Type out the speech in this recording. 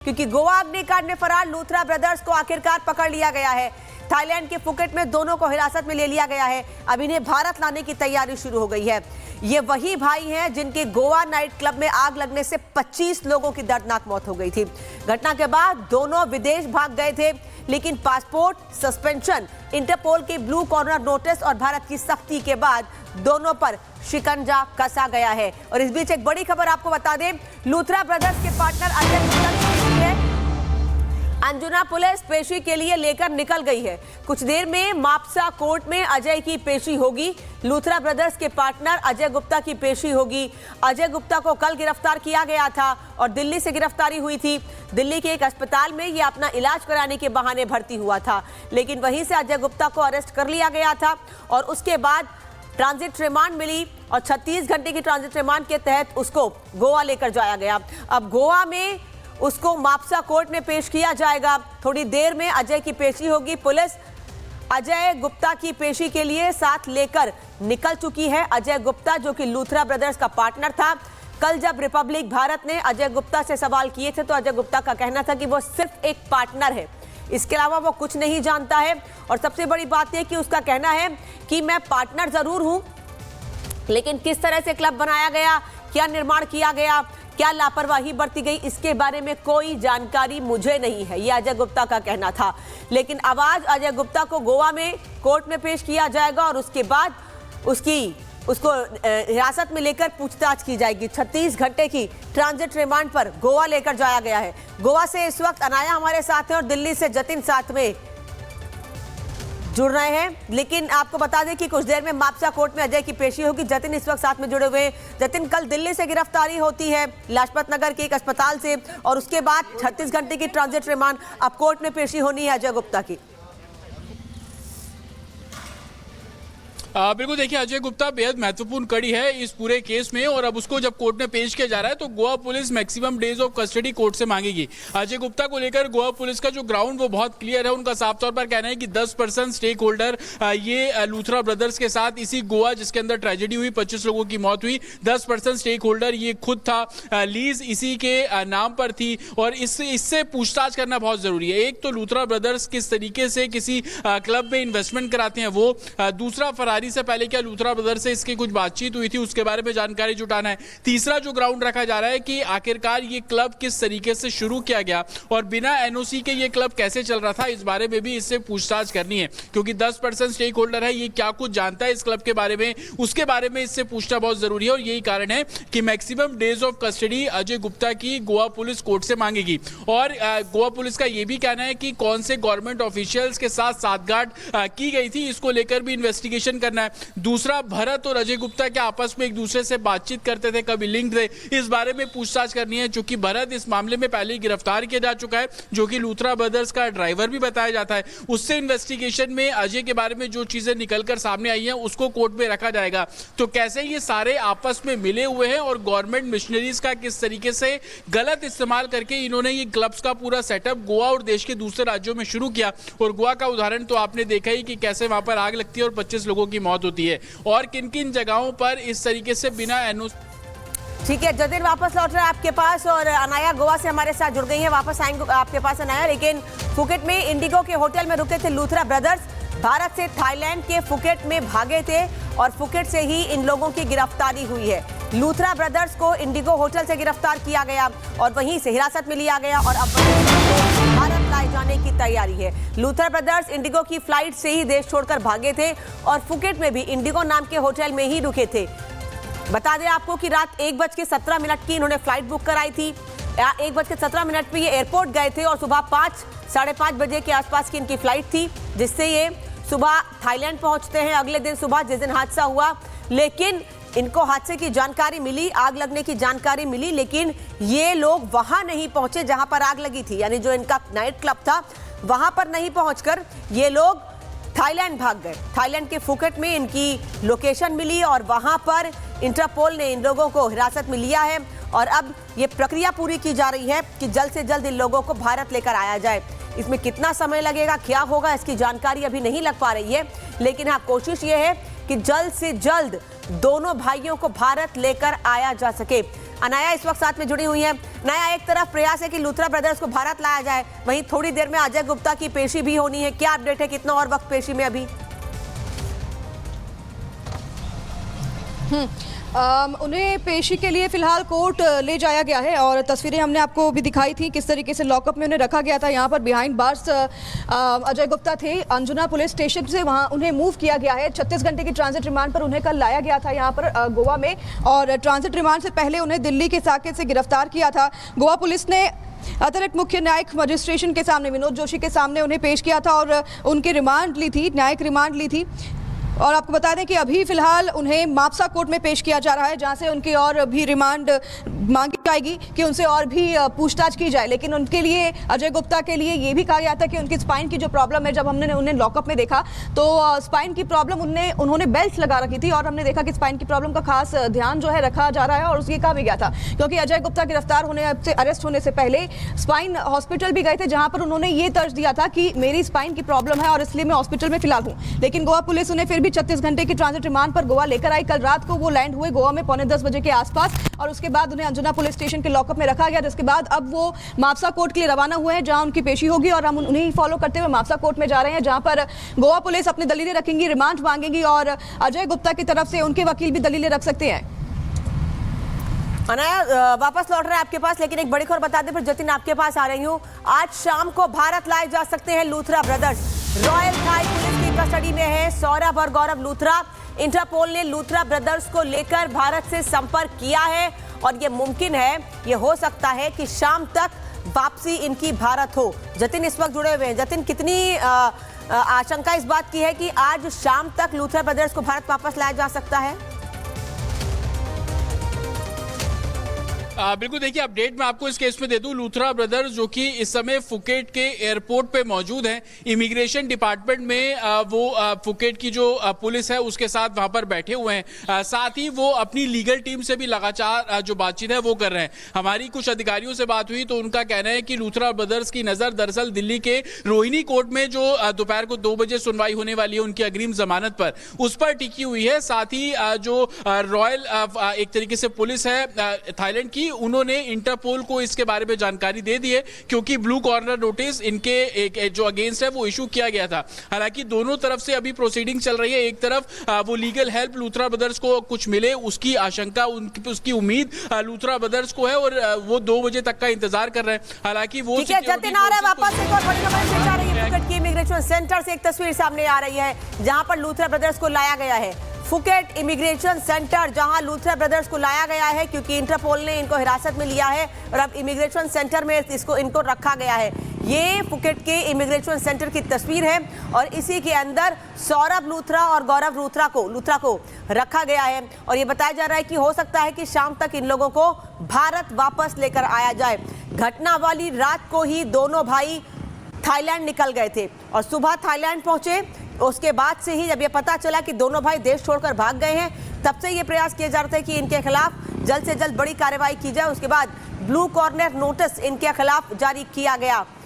क्योंकि गोवा अग्निकांड में फरार लूथरा ब्रदर्स को आखिरकार पकड़ लिया गया है। थाईलैंड के फुकेट में दोनों को हिरासत में ले लिया गया है। अब इन्हें भारत लाने की तैयारी शुरू हो गई है। ये वही भाई हैं जिनके गोवा नाइट क्लब में आग लगने से 25 लोगों की दर्दनाक मौत हो गई थी। घटना के बाद दोनों विदेश भाग गए थे, लेकिन पासपोर्ट सस्पेंशन, इंटरपोल के ब्लू कॉर्नर नोटिस और भारत की सख्ती के बाद दोनों पर शिकंजा कसा गया है। और इस बीच एक बड़ी खबर आपको बता दें, लूथरा ब्रदर्स के पार्टनर अजय गुप्ता की पेशी है। अंजुना पुलिस पेशी के लिए लेकर निकल गई है। कुछ देर में मापसा कोर्ट में अजय की पेशी होगी। लूथरा ब्रदर्स के पार्टनर अजय गुप्ता की पेशी होगी। अजय गुप्ता को कल गिरफ्तार किया गया था और दिल्ली से गिरफ्तारी हुई थी। दिल्ली के एक अस्पताल में ये अपना इलाज कराने के बहाने भर्ती हुआ था, लेकिन वहीं से अजय गुप्ता को अरेस्ट कर लिया गया था और उसके बाद ट्रांजिट रिमांड मिली और 36 घंटे की ट्रांजिट रिमांड के तहत उसको गोवा लेकर जाया गया। अब गोवा में उसको मापसा कोर्ट में पेश किया जाएगा। थोड़ी देर में अजय की पेशी होगी। पुलिस अजय गुप्ता की पेशी के लिए साथ लेकर निकल चुकी है। अजय गुप्ता जो कि लूथरा ब्रदर्स का पार्टनर था, कल जब रिपब्लिक भारत ने अजय गुप्ता से सवाल किए थे तो अजय गुप्ता का कहना था कि वो सिर्फ एक पार्टनर है, इसके अलावा वो कुछ नहीं जानता है। और सबसे बड़ी बात यह कि उसका कहना है कि मैं पार्टनर जरूर हूं, लेकिन किस तरह से क्लब बनाया गया, क्या निर्माण किया गया, क्या लापरवाही बरती गई, इसके बारे में कोई जानकारी मुझे नहीं है, यह अजय गुप्ता का कहना था। लेकिन अब आज अजय गुप्ता को गोवा में कोर्ट में पेश किया जाएगा और उसके बाद उसको हिरासत में लेकर पूछताछ की जाएगी। 36 घंटे की ट्रांजिट रिमांड पर गोवा लेकर जाया गया है। गोवा से इस वक्त अनाया हमारे साथ हैं और दिल्ली से जतिन साथ में जुड़ रहे हैं। लेकिन आपको बता दें कि कुछ देर में मापसा कोर्ट में अजय की पेशी होगी। जतिन इस वक्त साथ में जुड़े हुए हैं। जतिन, कल दिल्ली से गिरफ्तारी होती है लाजपत नगर के एक अस्पताल से और उसके बाद 36 घंटे की ट्रांजिट रिमांड, अब कोर्ट में पेशी होनी है अजय गुप्ता की। बिल्कुल, देखिए अजय गुप्ता बेहद महत्वपूर्ण कड़ी है इस पूरे केस में और अब उसको जब कोर्ट में पेश किया जा रहा है तो Goa police maximum days of custody court से मांगेगी। अजय गुप्ता को लेकर गोवा पुलिस का जो ग्राउंड वो बहुत क्लियर है। उनका साफ तौर पर कहना है कि 10% स्टेक होल्डर ये लूथरा ब्रदर्स के साथ इसी गोवा जिसके अंदर ट्रेजेडी हुई, 25 लोगों की मौत हुई, 10% स्टेक होल्डर ये खुद था, लीज इसी के नाम पर थी और इससे पूछताछ करना बहुत जरूरी है। एक तो लूथरा ब्रदर्स किस तरीके से किसी क्लब में इन्वेस्टमेंट कराते हैं वो, दूसरा फरारी से पहले क्या लूथरा ब्रदर्स से इसकी कुछ बातचीत हुई थी उसके बारे में जानकारी जुटाना है, तीसरा जो ग्राउंड रखा जा रहा है कि आखिरकार ये क्लब किस तरीके से शुरू किया गया और बिना एनओसी के ये क्लब कैसे चल रहा था, इस बारे में भी इससे पूछताछ करनी है। क्योंकि 10% स्टेक होल्डर है, ये क्या कुछ जानता है इस क्लब के बारे में, उसके बारे में इससे पूछना बहुत जरूरी है और यही कारण है कि maximum days of custody Ajay Gupta की गोवा पुलिस कोर्ट से मांगेगी। और गोवा पुलिस का यह भी कहना है कि कौन से गवर्नमेंट ऑफिशियल्स के साथ साठगांठ की गई थी, इसको लेकर भी इन्वेस्टिगेशन करना है। दूसरा, भरत और अजय गुप्ता के आपस में एक दूसरे से बातचीत करते थे, कभी लिंक थे, इस बारे में पूछताछ करनी है। चूंकि भरत इस मामले में पहले ही गिरफ्तार किया जा चुका है, जो कि लूथरा ब्रदर्स का ड्राइवर भी बताया जाता है, उससे इन्वेस्टिगेशन में अजय के बारे में जो चीजें निकलकर सामने आई हैं उसको कोर्ट में रखा जाएगा। तो कैसे ये सारे आपस में मिले हुए हैं और गवर्नमेंट मिशनरीज का किस तरीके से गलत इस्तेमाल करके इन्होंने ये क्लब्स का पूरा सेटअप गोवा और देश के दूसरे राज्यों में शुरू किया। और गोवा का उदाहरण तो आपने देखा ही कि कैसे वहां पर आग लगती है और 25 लोगों की मौत होती है और किन किन जगहों पर इस तरीके से बिना एनओसी। ठीक है जतिन, वापस लौट रहे हैं आपके पास और अनाया गोवा से हमारे साथ जुड़ गई है। वापस आएंगे आपके पास अनाया, लेकिन फुकेट में इंडिगो के होटल में रुके थे लूथरा ब्रदर्स। भारत से थाईलैंड के फुकेट में भागे थे और फुकेट से ही इन लोगों की गिरफ्तारी हुई है। लूथरा ब्रदर्स को इंडिगो होटल से गिरफ्तार किया गया और वहीं से हिरासत में लिया गया और अब भारत लाए जाने की तैयारी है। लूथरा ब्रदर्स इंडिगो की फ्लाइट से ही देश छोड़कर भागे थे और फुकेट में भी इंडिगो नाम के होटल में ही रुके थे। बता दें आपको कि रात 1:17 की इन्होंने फ्लाइट बुक कराई थी। 1:17 पे ये एयरपोर्ट गए थे और सुबह 5, 5:30 बजे के आसपास की इनकी फ्लाइट थी, जिससे ये सुबह थाईलैंड पहुंचते हैं अगले दिन सुबह जिस दिन हादसा हुआ। लेकिन इनको हादसे की जानकारी मिली, आग लगने की जानकारी मिली, लेकिन ये लोग वहां नहीं पहुंचे जहां पर आग लगी थी, यानी जो इनका नाइट क्लब था वहां पर नहीं पहुंचकर ये लोग थाईलैंड भाग गए। थाईलैंड के फुकेट में इनकी लोकेशन मिली और वहां पर इंटरपोल ने इन लोगों को हिरासत में लिया है और अब ये प्रक्रिया पूरी की जा रही है कि जल्द से जल्द इन लोगों को भारत लेकर आया जाए। इसमें कितना समय लगेगा, क्या होगा, इसकी जानकारी अभी नहीं लग पा रही है, लेकिन हाँ कोशिश ये है कि जल्द से जल्द दोनों भाइयों को भारत लेकर आया जा सके। अनाया इस वक्त साथ में जुड़ी हुई है। अनाया, एक तरफ प्रयास है कि लूथरा ब्रदर्स को भारत लाया जाए, वहीं थोड़ी देर में अजय गुप्ता की पेशी भी होनी है। क्या अपडेट है, कितना और वक्त पेशी में अभी? उन्हें पेशी के लिए फिलहाल कोर्ट ले जाया गया है और तस्वीरें हमने आपको भी दिखाई थी किस तरीके से लॉकअप में उन्हें रखा गया था। यहाँ पर बिहाइंड बार्स अजय गुप्ता थे अंजुना पुलिस स्टेशन से, वहाँ उन्हें मूव किया गया है। 36 घंटे की ट्रांजिट रिमांड पर उन्हें कल लाया गया था यहाँ पर गोवा में, और ट्रांजिट रिमांड से पहले उन्हें दिल्ली के साकेत से गिरफ्तार किया था। गोवा पुलिस ने अतिरिक्त मुख्य न्यायिक मजिस्ट्रेशन के सामने विनोद जोशी के सामने उन्हें पेश किया था और उनकी रिमांड ली थी, न्यायिक रिमांड ली थी। और आपको बता दें कि अभी फिलहाल उन्हें मापसा कोर्ट में पेश किया जा रहा है, जहां से उनकी और भी रिमांड मांगी जाएगी कि उनसे और भी पूछताछ की जाए। लेकिन उनके लिए, अजय गुप्ता के लिए ये भी कहा गया था कि उनकी स्पाइन की जो प्रॉब्लम है, जब हमने उन्हें लॉकअप में देखा तो स्पाइन की प्रॉब्लम उन्होंने बेल्ट लगा रखी थी और हमने देखा कि स्पाइन की प्रॉब्लम का खास ध्यान जो है रखा जा रहा है। और उसकी कहा भी गया था क्योंकि अजय गुप्ता गिरफ्तार होने से, अरेस्ट होने से पहले स्पाइन हॉस्पिटल भी गए थे, जहां पर उन्होंने ये तर्ज दिया था कि मेरी स्पाइन की प्रॉब्लम है और इसलिए मैं हॉस्पिटल में फिलहाल हूँ। लेकिन गोवा पुलिस उन्हें फिर भी 36 घंटे की ट्रांजिट रिमांड पर गोवा लेकर आई। कल रात को वो लैंड हुए गोवा में 9:45 बजे के आसपास, और उसके बाद उन्हें अंजुना पुलिस स्टेशन के लॉकअप में रखा गया, जिसके बाद अब वो मापसा कोर्ट के लिए रवाना हुए हैं, जहां उनकी पेशी होगी। और हम उन्हें फॉलो करते हुए मापसा कोर्ट में जा रहे हैं, जहां पर गोवा पुलिस अपनी दलीलें रखेंगी, रिमांड मांगेगी और अजय गुप्ता की तरफ से उनके वकील भी दलीलें रख सकते हैं। अनाया, वापस लौट रहे हैं आपके पास, लेकिन एक बड़ी खबर बता दें, फिर जतिन आपके पास आ रही हूँ। आज शाम को भारत लाए जा सकते हैं Luthra brothers. Royal Thai police की कस्टडी में है सौरभ और गौरव लूथरा। इंटरपोल ने लूथरा ब्रदर्स को लेकर भारत से संपर्क किया है और ये मुमकिन है, ये हो सकता है कि शाम तक वापसी इनकी भारत हो। जतिन इस वक्त जुड़े हुए हैं। जतिन, कितनी आशंका इस बात की है कि आज शाम तक लूथरा ब्रदर्स को भारत वापस लाया जा सकता है? बिल्कुल, देखिए अपडेट मैं आपको इस केस में दे दूं। लूथरा ब्रदर्स जो कि इस समय फुकेट के एयरपोर्ट पे मौजूद हैं, इमिग्रेशन डिपार्टमेंट में वो फुकेट की जो पुलिस है उसके साथ वहां पर बैठे हुए हैं। साथ ही वो अपनी लीगल टीम से भी लगातार जो बातचीत है वो कर रहे हैं। हमारी कुछ अधिकारियों से बात हुई तो उनका कहना है कि लूथरा ब्रदर्स की नजर दरअसल दिल्ली के रोहिणी कोर्ट में जो दोपहर को 2 बजे सुनवाई होने वाली है उनकी अग्रिम जमानत पर, उस पर टिकी हुई है। साथ ही जो रॉयल एक तरीके से पुलिस है थाईलैंड की, उन्होंने इंटरपोल को इसके बारे में जानकारी दे दी है, क्योंकि ब्लू कॉर्नर नोटिस इनके एक जो अगेंस्ट है वो इशू किया गया था। हालांकि दोनों तरफ से अभी प्रोसीडिंग चल रही है। एक तरफ वो लीगल हेल्प लूथरा ब्रदर्स को कुछ मिले, उसकी आशंका, उसकी उम्मीद लूथरा ब्रदर्स को है और वो 2 बजे तक का इंतजार कर रहे हैं। हालांकि वो जतिन आ रहा है वापस, एक और बड़ी खबर से जा रही है। फुकेट की इमिग्रेशन सेंटर से एक तस्वीर सामने आ रही है, जहां पर लूथरा ब्रदर्स को लाया गया है। फुकेट इमिग्रेशन सेंटर, जहां लूथरा ब्रदर्स को लाया गया है क्योंकि इंटरपोल ने इनको हिरासत में लिया है और अब इमिग्रेशन सेंटर में इनको रखा गया है। ये फुकेट के इमिग्रेशन सेंटर की तस्वीर है और इसी के अंदर सौरभ लूथरा और गौरव लूथरा को रखा गया है। और ये बताया जा रहा है कि हो सकता है कि शाम तक इन लोगों को भारत वापस लेकर आया जाए। घटना वाली रात को ही दोनों भाई थाईलैंड निकल गए थे और सुबह थाईलैंड पहुंचे। उसके बाद से ही जब ये पता चला कि दोनों भाई देश छोड़कर भाग गए हैं, तब से ये प्रयास किए जा रहे थे कि इनके खिलाफ जल्द से जल्द बड़ी कार्रवाई की जाए। उसके बाद ब्लू कॉर्नर नोटिस इनके खिलाफ जारी किया गया।